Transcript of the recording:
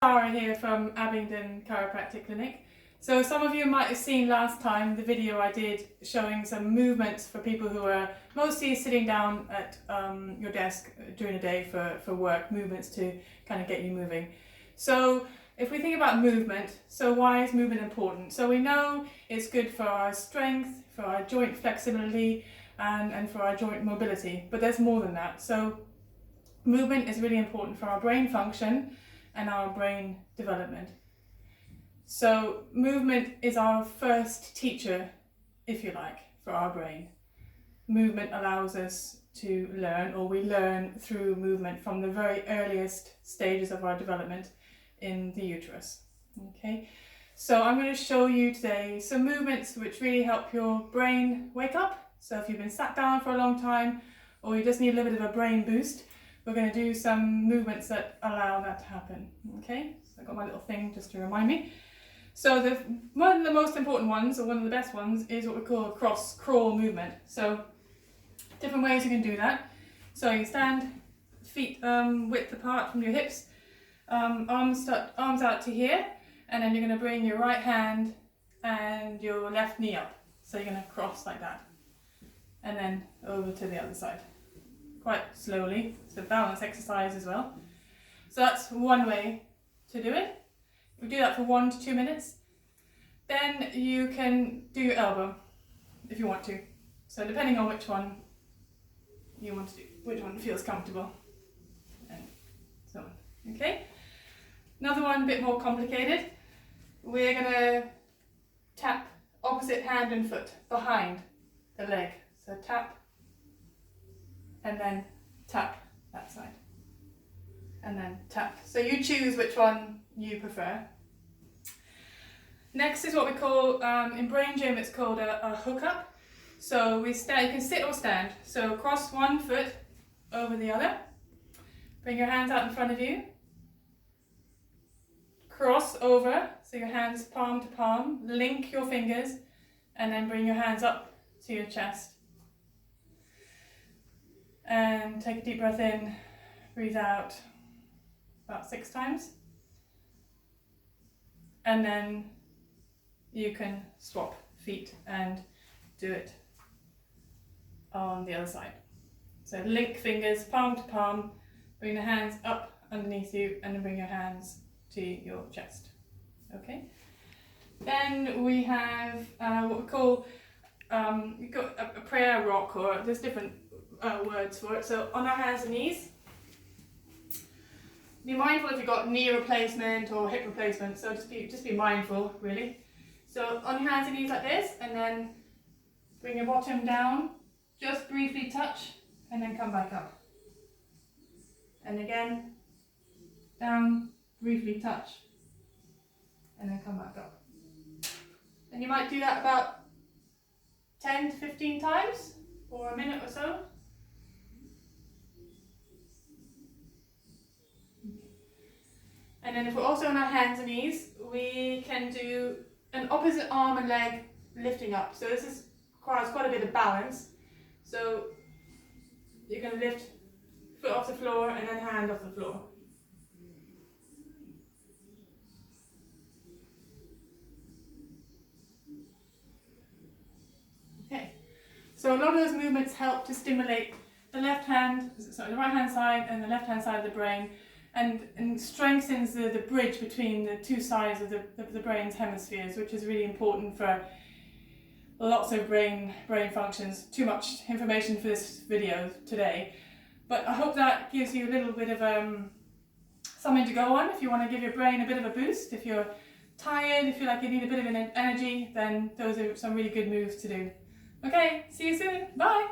Sarah here from Abingdon Chiropractic Clinic. So some of you might have seen last time the video I did showing some movements for people who are mostly sitting down at your desk during the day for work, movements to kind of get you moving. So if we think about movement, so why is movement important? So we know it's good for our strength, for our joint flexibility and for our joint mobility, but there's more than that. So movement is really important for our brain function and our brain development. So movement is our first teacher, if you like, for our brain. Movement allows us to learn, or we learn through movement from the very earliest stages of our development in the uterus. Okay, so I'm going to show you today some movements which really help your brain wake up. So if you've been sat down for a long time, or you just need a little bit of a brain boost, we're going to do some movements that allow that to happen. Okay, so I've got my little thing just to remind me. So one of the most important ones, or one of the best ones, is what we call a cross crawl movement. So different ways you can do that. So you can stand, feet width apart from your hips, arms out to here, and then you're going to bring your right hand and your left knee up. So you're going to cross like that, and then over to the other side. Quite slowly, so balance exercise as well. So that's one way to do it. We do that for 1 to 2 minutes. Then you can do your elbow if you want to. So depending on which one you want to do, which one feels comfortable, and so on. Okay. Another one a bit more complicated. We're gonna tap opposite hand and foot behind the leg. So tap, and then tap that side, and then tap. So you choose which one you prefer. Next is what we call, in brain gym it's called a hook up. So you can sit or stand. So cross one foot over the other, bring your hands out in front of you, cross over, so your hands palm to palm, link your fingers, and then bring your hands up to your chest. And take a deep breath in, breathe out about 6 times. And then you can swap feet and do it on the other side. So link fingers, palm to palm, bring the hands up underneath you, and then bring your hands to your chest. Okay? Then we have what we call, we've got a prayer rock, or there's different words for it. So on our hands and knees. Be mindful if you've got knee replacement or hip replacement, so just be mindful, really. So on your hands and knees like this, and then bring your bottom down, just briefly touch, and then come back up. And again, down, briefly touch, and then come back up. And you might do that about 10 to 15 times, for a minute or so. And then if we're also on our hands and knees, we can do an opposite arm and leg lifting up. So this requires quite a bit of balance. So you're going to lift foot off the floor and then hand off the floor. Okay. So a lot of those movements help to stimulate the right hand side and the left hand side of the brain, and strengthens the bridge between the two sides of the brain's hemispheres, which is really important for lots of brain functions. Too much information for this video today, but I hope that gives you a little bit of something to go on if you want to give your brain a bit of a boost. If you're tired, if you feel like you need a bit of energy, then those are some really good moves to do. Okay, see you soon. Bye.